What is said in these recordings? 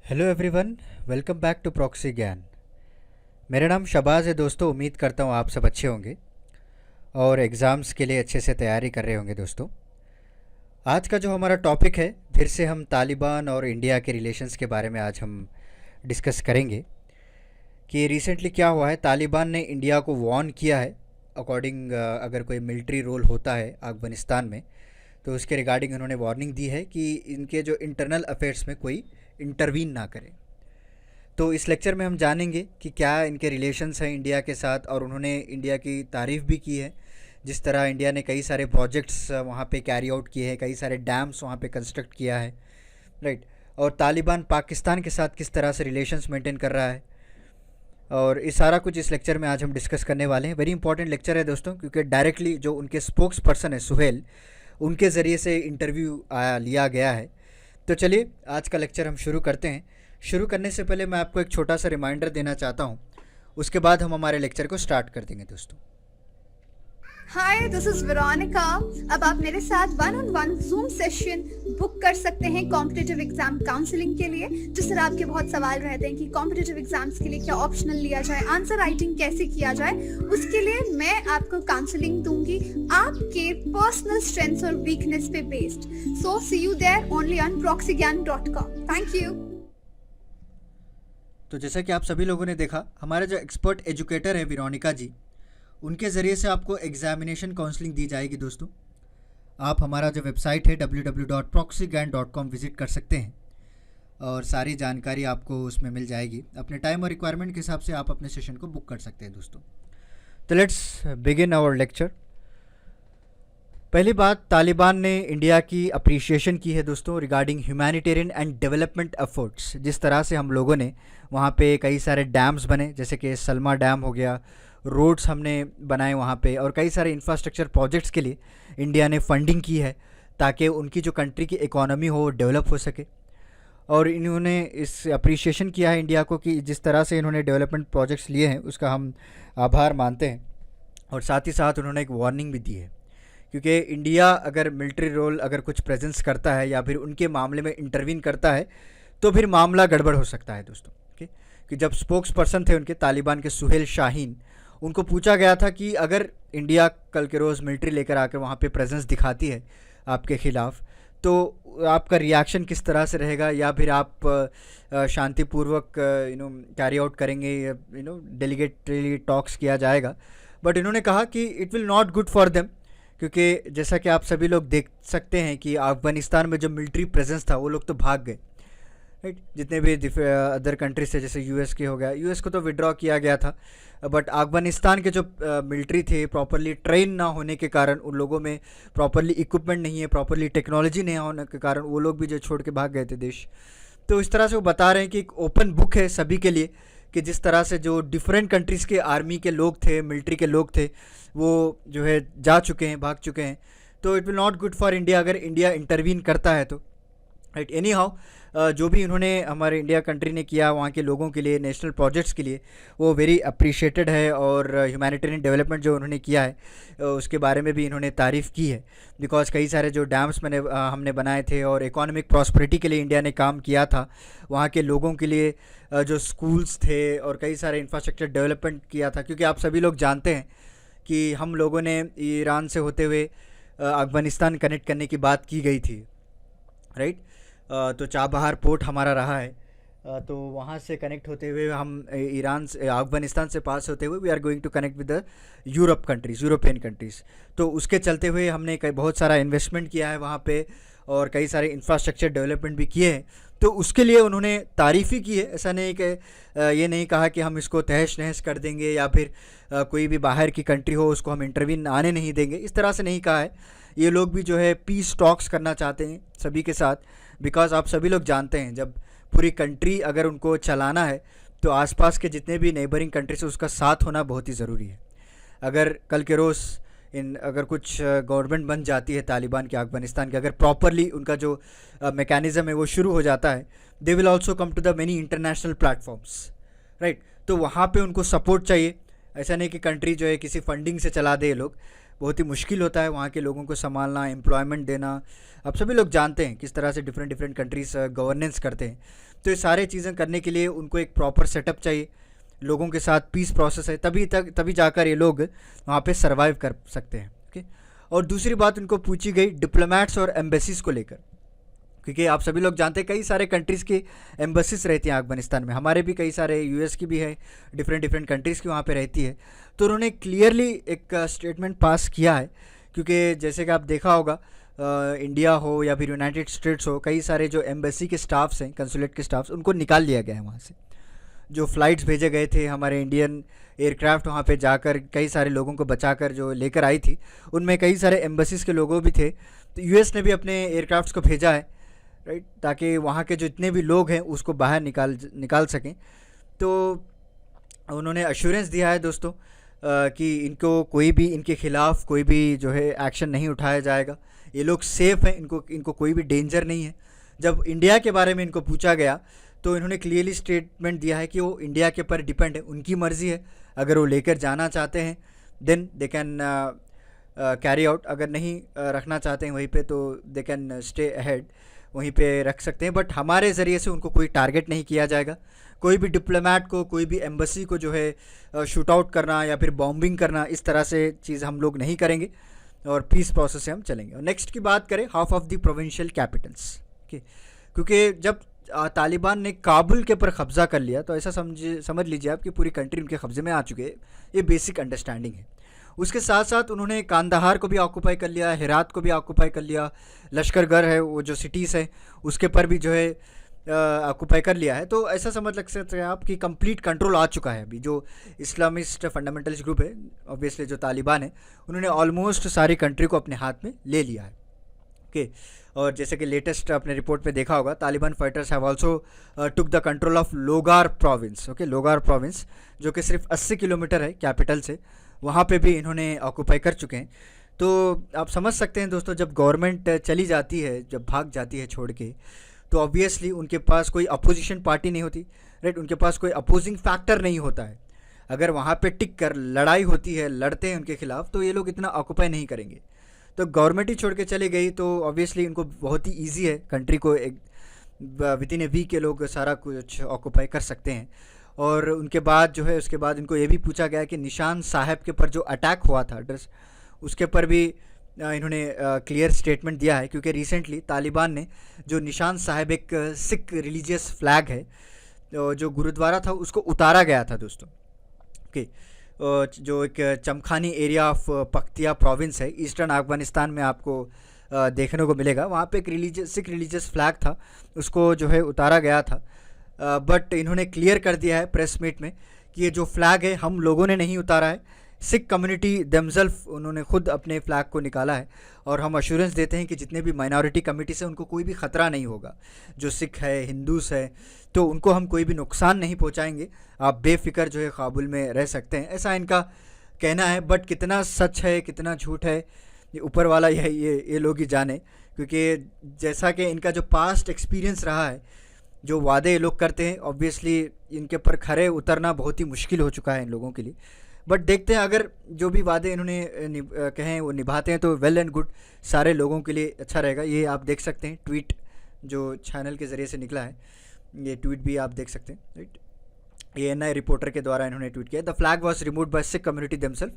Hello everyone, welcome back to Proxy Gyan. मेरा नाम शबाज़ है दोस्तों। उम्मीद करता हूँ आप सब अच्छे होंगे और एग्ज़ाम्स के लिए अच्छे से तैयारी कर रहे होंगे दोस्तों। आज का जो हमारा टॉपिक है, फिर से हम तालिबान और इंडिया के रिलेशंस के बारे में आज हम डिस्कस करेंगे कि रिसेंटली क्या हुआ है। तालिबान ने इंडिया को वार्न किया है अकॉर्डिंग, अगर कोई मिलिट्री रोल होता है अफ़गानिस्तान में तो उसके रिगार्डिंग उन्होंने वार्निंग दी है कि इनके जो इंटरनल अफेयर्स में कोई इंटरवीन ना करे। तो इस लेक्चर में हम जानेंगे कि क्या इनके रिलेशंस हैं इंडिया के साथ, और उन्होंने इंडिया की तारीफ़ भी की है। जिस तरह इंडिया ने कई सारे प्रोजेक्ट्स वहाँ पे कैरी आउट किए हैं, कई सारे डैम्स वहाँ पे कंस्ट्रक्ट किया है, राइट। और तालिबान पाकिस्तान के साथ किस तरह से रिलेशंस मेंटेन कर रहा है, और ये सारा कुछ इस लेक्चर में आज हम डिस्कस करने वाले हैं। वेरी इंपॉर्टेंट लेक्चर है दोस्तों, क्योंकि डायरेक्टली जो उनके स्पोक्स पर्सन है सुहेल, उनके ज़रिए से इंटरव्यू लिया गया है। तो चलिए आज का लेक्चर हम शुरू करते हैं। शुरू करने से पहले मैं आपको एक छोटा सा रिमाइंडर देना चाहता हूँ, उसके बाद हम हमारे लेक्चर को स्टार्ट कर देंगे दोस्तों। हाय, दिस इज वेरोनिका। अब आप मेरे साथ one on one zoom session book कर सकते हैं कॉम्पिटिटिव एग्जाम काउंसलिंग के लिए। जिस तरह आपके बहुत सवाल रहते हैं कि कॉम्पिटिटिव एग्जाम्स के लिए क्या ऑप्शनल लिया जाए, आंसर राइटिंग कैसे किया जाए, उसके लिए मैं आपको काउंसलिंग दूंगी आपके पर्सनल स्ट्रेंथ्स और वीकनेस पे based. So see you there only on proxygyan.com। Thank you. तो जैसा कि आप सभी लोगों ने देखा, हमारे जो एक्सपर्ट एजुकेटर है वेरोनिका जी, उनके ज़रिए से आपको एग्जामिनेशन काउंसलिंग दी जाएगी दोस्तों। आप हमारा जो वेबसाइट है www.proxygyan.com विज़िट कर सकते हैं और सारी जानकारी आपको उसमें मिल जाएगी। अपने टाइम और रिक्वायरमेंट के हिसाब से आप अपने सेशन को बुक कर सकते हैं दोस्तों। तो लेट्स बिगिन आवर लेक्चर। पहली बात, तालिबान ने इंडिया की अप्रिशिएशन की है दोस्तों regarding humanitarian and development efforts. जिस तरह से हम लोगों ने वहाँ पे कई सारे डैम्स बने, जैसे कि सलमा डैम हो गया, रोड्स हमने बनाए वहाँ पे, और कई सारे इंफ्रास्ट्रक्चर प्रोजेक्ट्स के लिए इंडिया ने फंडिंग की है ताकि उनकी जो कंट्री की इकोनॉमी हो वो डेवलप हो सके। और इन्होंने इस अप्रिशिएशन किया है इंडिया को कि जिस तरह से इन्होंने डेवलपमेंट प्रोजेक्ट्स लिए हैं उसका हम आभार मानते हैं। और साथ ही साथ उन्होंने एक वार्निंग भी दी है, क्योंकि इंडिया अगर मिलिट्री रोल अगर कुछ प्रेजेंस करता है या फिर उनके मामले में इंटरवीन करता है तो फिर मामला गड़बड़ हो सकता है दोस्तों। ओके, कि जब स्पोक्स पर्सन थे उनके तालिबान के सुहेल शाहीन, उनको पूछा गया था कि अगर इंडिया कल के रोज़ मिलिट्री लेकर आकर वहाँ पे प्रेजेंस दिखाती है आपके ख़िलाफ़, तो आपका रिएक्शन किस तरह से रहेगा, या फिर आप शांतिपूर्वक कैरी आउट करेंगे, डेलीगेटली टॉक्स किया जाएगा। बट इन्होंने कहा कि it will not good for them, क्योंकि जैसा कि आप सभी लोग देख सकते हैं कि अफ़गानिस्तान में जो मिलिट्री प्रेजेंस था वो लोग तो भाग गए, राइट। जितने भी अदर कंट्रीज थे, जैसे यूएस के हो गया, यूएस को तो विड्रॉ किया गया था, बट अफ़गानिस्तान के जो मिलिट्री थे प्रॉपरली ट्रेन ना होने के कारण, उन लोगों में प्रॉपरली इक्विपमेंट नहीं है, प्रॉपरली टेक्नोलॉजी नहीं होने के कारण वो लोग भी जो छोड़ के भाग गए थे देश। तो इस तरह से वो बता रहे हैं कि एक ओपन बुक है सभी के लिए कि जिस तरह से जो डिफरेंट कंट्रीज़ के आर्मी के लोग थे, मिलिट्री के लोग थे, वो जो है जा चुके हैं, भाग चुके हैं। तो it will not good for India अगर इंडिया इंटरवीन करता है तो, राइट। एनी हाउ, जो भी उन्होंने हमारे इंडिया कंट्री ने किया वहाँ के लोगों के लिए, नेशनल प्रोजेक्ट्स के लिए, वो वेरी अप्रिशिएटेड है। और ह्यूमैनिटेरियन डेवलपमेंट जो उन्होंने किया है उसके बारे में भी इन्होंने तारीफ़ की है, बिकॉज कई सारे जो डैम्स हमने बनाए थे और इकोनॉमिक प्रॉस्पेरिटी के लिए इंडिया ने काम किया था, वहाँ के लोगों के लिए जो स्कूल्स थे और कई सारे इंफ्रास्ट्रक्चर डेवलपमेंट किया था। क्योंकि आप सभी लोग जानते हैं कि हम लोगों ने ईरान से होते हुए अफ़गानिस्तान कनेक्ट करने की बात की गई थी, राइट। तो चाबहार पोर्ट हमारा रहा है, तो वहाँ से कनेक्ट होते हुए हम ईरान से, अफ़गानिस्तान से पास होते हुए we are going to connect with the European countries. तो उसके चलते हुए हमने बहुत सारा इन्वेस्टमेंट किया है वहाँ पे और कई सारे इंफ्रास्ट्रक्चर डेवलपमेंट भी किए हैं। तो उसके लिए उन्होंने तारीफ़ ही की है। ऐसा नहीं कि ये नहीं कहा कि हम इसको तहस नहस कर देंगे या फिर कोई भी बाहर की कंट्री हो उसको हम इंटरवीन आने नहीं देंगे, इस तरह से नहीं कहा है। ये लोग भी जो है पीस टॉक्स करना चाहते हैं सभी के साथ, बिकॉज आप सभी लोग जानते हैं जब पूरी कंट्री अगर उनको चलाना है तो आसपास के जितने भी नेबरिंग कंट्री से उसका साथ होना बहुत ही ज़रूरी है। अगर कल के रोज़ अगर कुछ गवर्नमेंट बन जाती है तालिबान के अफ़गानिस्तान के, अगर प्रॉपरली उनका जो मैकेनिज़्म है वो शुरू हो जाता है, they will also come to the many international platforms, right. तो वहाँ पे उनको सपोर्ट चाहिए। ऐसा नहीं कि कंट्री जो है किसी फंडिंग से चला दे लोग, बहुत ही मुश्किल होता है वहाँ के लोगों को संभालना, एम्प्लॉयमेंट देना। आप सभी लोग जानते हैं किस तरह से डिफरेंट डिफरेंट कंट्रीज गवर्नेंस करते हैं। तो ये सारे चीज़ें करने के लिए उनको एक प्रॉपर सेटअप चाहिए, लोगों के साथ पीस प्रोसेस है, तभी जाकर ये लोग वहाँ पे सरवाइव कर सकते हैं। ओके। और दूसरी बात उनको पूछी गई डिप्लोमेट्स और एम्बेसीज को लेकर, क्योंकि आप सभी लोग जानते हैं कई सारे कंट्रीज़ की एम्बेसीज रहती हैं अफगानिस्तान में, हमारे भी कई सारे यूएस की भी है, डिफरेंट डिफरेंट कंट्रीज़ की वहाँ पे रहती है। तो उन्होंने क्लियरली एक स्टेटमेंट पास किया है, क्योंकि जैसे कि आप देखा होगा इंडिया हो या फिर यूनाइटेड स्टेट्स हो, कई सारे जो एम्बेसी के स्टाफ्स हैं, कंसुलेट के स्टाफ्स, उनको निकाल लिया गया है वहाँ से। जो फ़्लाइट्स भेजे गए थे हमारे इंडियन एयरक्राफ्ट वहाँ पे जाकर कई सारे लोगों को बचाकर जो लेकर आई थी, उनमें कई सारे एम्बेसीज के लोगों भी थे। तो यूएस ने भी अपने एयरक्राफ्ट्स को भेजा है, राइट, ताकि वहाँ के जो इतने भी लोग हैं उसको बाहर निकाल सकें। तो उन्होंने अश्योरेंस दिया है दोस्तों कि इनको कोई भी, इनके ख़िलाफ़ कोई भी जो है एक्शन नहीं उठाया जाएगा, ये लोग सेफ़ हैं, इनको कोई भी डेंजर नहीं है। जब इंडिया के बारे में इनको पूछा गया तो इन्होंने क्लियरली स्टेटमेंट दिया है कि वो इंडिया के ऊपर डिपेंड है, उनकी मर्ज़ी है, अगर वो लेकर जाना चाहते हैं then they can carry out, अगर नहीं रखना चाहते हैं वहीं पे तो दे कैन स्टे अहेड, वहीं पे रख सकते हैं। बट हमारे ज़रिए से उनको कोई टारगेट नहीं किया जाएगा, कोई भी डिप्लोमेट को, कोई भी एम्बेसी को जो है शूट आउट करना या फिर बॉम्बिंग करना, इस तरह से चीज़ हम लोग नहीं करेंगे और पीस प्रोसेस से हम चलेंगे। और नेक्स्ट की बात करें, half of the provincial Capitals, क्योंकि जब तालिबान ने काबुल के ऊपर कब्ज़ा कर लिया तो ऐसा समझ लीजिए आप कि पूरी कंट्री उनके कब्ज़े में आ चुके हैं, ये बेसिक अंडरस्टैंडिंग है। उसके साथ साथ उन्होंने कांदाहार को भी ऑक्यूपाई कर लिया, हेरात को भी ऑक्यूपाई कर लिया, लश्करगढ़ है, वो जो सिटीज़ है उसके पर भी जो है ऑक्यूपाई कर लिया है। तो ऐसा समझ लग सकते हैं आप कि कंप्लीट कंट्रोल आ चुका है अभी। जो इस्लामिस्ट फंडामेंटलिस्ट ग्रुप है, ऑब्वियसली जो तालिबान है, उन्होंने ऑलमोस्ट सारी कंट्री को अपने हाथ में ले लिया है। ओके। और जैसे कि लेटेस्ट अपने रिपोर्ट में देखा होगा, Taliban fighters have also took the control of Logar province. Okay, Logar province जो कि सिर्फ 80 किलोमीटर है कैपिटल से, वहाँ पे भी इन्होंने ऑक्यूपाई कर चुके हैं। तो आप समझ सकते हैं दोस्तों, जब गवर्नमेंट चली जाती है, जब भाग जाती है छोड़ के, तो ऑब्वियसली उनके पास कोई अपोजिशन पार्टी नहीं होती, राइट, उनके पास कोई अपोजिंग फैक्टर नहीं होता है। अगर वहाँ पे टिक कर लड़ाई होती है, लड़ते हैं उनके खिलाफ, तो ये लोग इतना ऑक्यूपाई नहीं करेंगे। तो गवर्नमेंट ही छोड़ के चली गई तो ऑब्वियसली इनको बहुत ही ईजी है कंट्री को एक विद इन ए वीक के लोग सारा कुछ ऑक्यूपाई कर सकते हैं। और उनके बाद जो है, उसके बाद इनको ये भी पूछा गया कि निशान साहब के ऊपर जो अटैक हुआ था ड्रेस, उसके पर भी इन्होंने क्लियर स्टेटमेंट दिया है, क्योंकि रिसेंटली तालिबान ने जो निशान साहब, एक सिख रिलीजियस फ्लैग है, जो गुरुद्वारा था उसको उतारा गया था दोस्तों। ओके, जो एक चमखानी एरिया ऑफ पख्तिया प्रोविंस है, ईस्टर्न अफगानिस्तान में आपको देखने को मिलेगा, वहाँ पे एक सिख रिलीजियस फ्लैग था, उसको जो है उतारा गया था। बट इन्होंने क्लियर कर दिया है प्रेस मीट में कि ये जो फ्लैग है हम लोगों ने नहीं उतारा है, सिख कम्युनिटी देमसेल्फ उन्होंने खुद अपने फ्लैग को निकाला है। और हम अश्योरेंस देते हैं कि जितने भी माइनॉरिटी कम्युनिटीज़ हैं उनको कोई भी ख़तरा नहीं होगा, जो सिख है, हिंदूस है, तो उनको हम कोई भी नुकसान नहीं पहुंचाएंगे, आप बेफिक्र जो है काबुल में रह सकते हैं, ऐसा इनका कहना है। बट कितना सच है कितना झूठ है, ये ऊपर वाला ये लोग ही जाने, क्योंकि जैसा कि इनका जो पास्ट एक्सपीरियंस रहा है, जो वादे ये लोग करते हैं, ऑब्वियसली इनके पर खरे उतरना बहुत ही मुश्किल हो चुका है इन लोगों के लिए। बट देखते हैं, अगर जो भी वादे इन्होंने कहे वो निभाते हैं तो वेल एंड गुड, सारे लोगों के लिए अच्छा रहेगा। ये आप देख सकते हैं ट्वीट जो चैनल के ज़रिए से निकला है, ये ट्वीट भी आप देख सकते हैं, राइट। ANI रिपोर्टर के द्वारा इन्होंने ट्वीट किया, the flag was removed by Sikh community themselves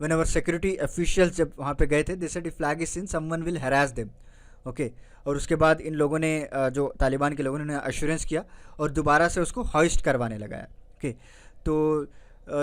whenever security officials जब वहाँ पे गए थे, they said if flag is seen someone will harass them. Okay, और उसके बाद इन लोगों ने जो तालिबान के लोगों ने अश्योरेंस किया और दोबारा से उसको हॉइस्ट करवाने लगाया। ओके, तो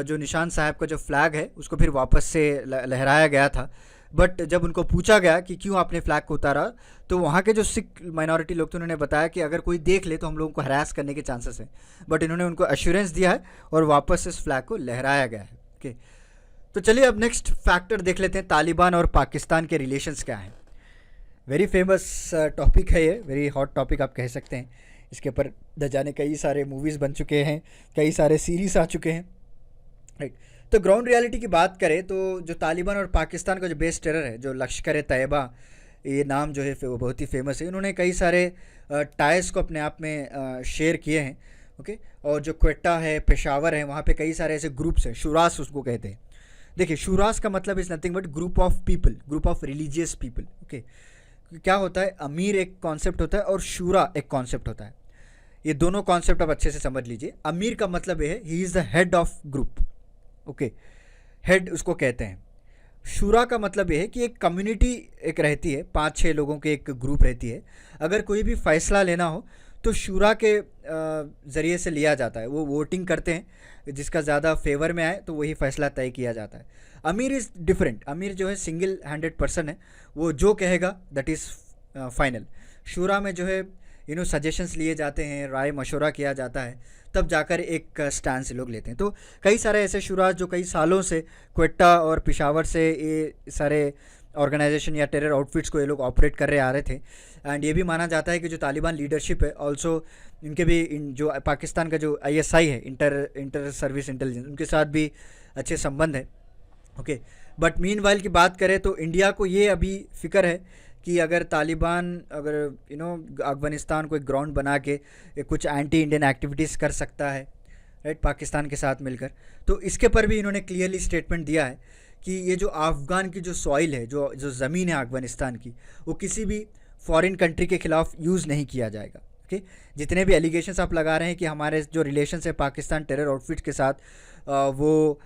जो निशान साहब का जो फ्लैग है उसको फिर वापस से लहराया गया था। बट जब उनको पूछा गया कि क्यों आपने फ्लैग को उतारा, तो वहाँ के जो सिख माइनॉरिटी लोग थे उन्होंने बताया कि अगर कोई देख ले तो हम लोगों को हरास करने के चांसेस हैं। बट इन्होंने उनको एश्योरेंस दिया है और वापस इस फ्लैग को लहराया गया है। ओके, तो चलिए अब नेक्स्ट फैक्टर देख लेते हैं, तालिबान और पाकिस्तान के रिलेशंस क्या हैं। वेरी फेमस टॉपिक है ये, वेरी हॉट टॉपिक आप कह सकते हैं। इसके ऊपर न जाने कई सारे मूवीज़ बन चुके हैं, कई सारे सीरीज़ आ चुके हैं, राइट। तो ग्राउंड रियलिटी की बात करें तो जो तालिबान और पाकिस्तान का जो बेस टेरर है, जो लश्कर-ए-तैयबा, ये नाम जो है वो बहुत ही फेमस है। इन्होंने कई सारे टाइज को अपने आप में शेयर किए हैं। ओके, और जो क्वेटा है, पेशावर है, वहाँ पे कई सारे ऐसे ग्रुप्स हैं, शुरास उसको कहते हैं। देखिए शूरास का मतलब is nothing but group of people, group of religious people. Okay, क्या होता है, अमीर एक कॉन्सेप्ट होता है और शूरा एक कॉन्सेप्ट होता है। ये दोनों कॉन्सेप्ट आप अच्छे से समझ लीजिए। अमीर का मतलब ये है he is the head of group. Okay, head उसको कहते हैं। शूरा का मतलब ये है कि एक कम्युनिटी एक रहती है, 5-6 लोगों के एक ग्रुप रहती है। अगर कोई भी फैसला लेना हो तो शूरा के ज़रिए से लिया जाता है। वो वोटिंग करते हैं, जिसका ज़्यादा फेवर में आए तो वही फैसला तय किया जाता है। अमीर इज़ डिफरेंट। अमीर जो है सिंगल हैंडेड पर्सन है, वो जो कहेगा दैट इज़ फाइनल। शूरा में जो है सजेशंस लिए जाते हैं, राय मशवरा किया जाता है, तब जाकर एक स्टैंड से लोग लेते हैं। तो कई सारे ऐसे शुराज जो कई सालों से क्वेटा और पिशावर से ये सारे ऑर्गेनाइजेशन या टेरर आउटफिट्स को ये लोग ऑपरेट कर रहे आ रहे थे। एंड ये भी माना जाता है कि जो तालिबान लीडरशिप है ऑल्सो इनके भी जो पाकिस्तान का जो ISI है, इंटर सर्विस इंटेलिजेंस, उनके साथ भी अच्छे संबंध है। ओके, बट मीनवाइल की बात करें तो इंडिया को ये अभी फिक्र है कि अगर तालिबान अगर अफगानिस्तान को एक ग्राउंड बना के कुछ एंटी इंडियन एक्टिविटीज़ कर सकता है, राइट, पाकिस्तान के साथ मिलकर, तो इसके पर भी इन्होंने क्लियरली स्टेटमेंट दिया है कि ये जो अफ़गान की जो सॉइल है, जो ज़मीन है अफगानिस्तान की, वो किसी भी फॉरेन कंट्री के ख़िलाफ़ यूज़ नहीं किया जाएगा। ओके, जितने भी एलिगेशंस आप लगा रहे हैं कि हमारे जो रिलेशंस है पाकिस्तान टेरर आउटफिट के साथ, वो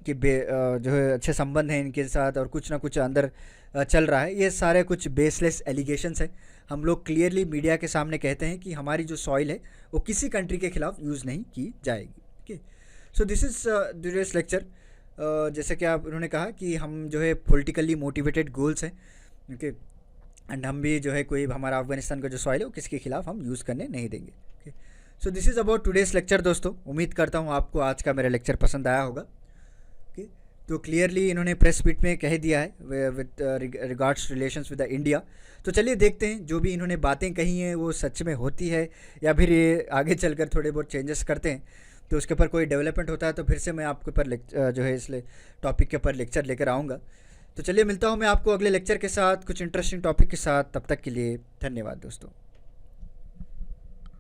कि जो है अच्छे संबंध हैं इनके साथ और कुछ ना कुछ अंदर चल रहा है, ये सारे कुछ बेसलेस एलिगेशंस हैं। हम लोग क्लियरली मीडिया के सामने कहते हैं कि हमारी जो सॉइल है वो किसी कंट्री के खिलाफ यूज़ नहीं की जाएगी। Okay, so this is today's lecture. जैसे कि आप उन्होंने कहा कि हम जो है पॉलिटिकली मोटिवेटेड गोल्स हैं। ओके, एंड हम भी जो है कोई हमारा अफगानिस्तान का जो सॉइल है वो किसी के खिलाफ हम यूज़ करने नहीं देंगे। Okay, so this is about today's lecture दोस्तों। उम्मीद करता हूँ आपको आज का मेरा लेक्चर पसंद आया होगा। ओके, तो क्लियरली इन्होंने प्रेस मीट में कह दिया है with regards relations with India. तो चलिए देखते हैं जो भी इन्होंने बातें कही हैं वो सच में होती है या फिर ये आगे चलकर थोड़े बहुत चेंजेस करते हैं। तो उसके ऊपर कोई डेवलपमेंट होता है तो फिर से मैं आपके ऊपर जो है इस टॉपिक के ऊपर लेक्चर लेकर आऊँगा। तो चलिए मिलता हूँ मैं आपको अगले लेक्चर के साथ कुछ इंटरेस्टिंग टॉपिक के साथ। तब तक के लिए धन्यवाद दोस्तों।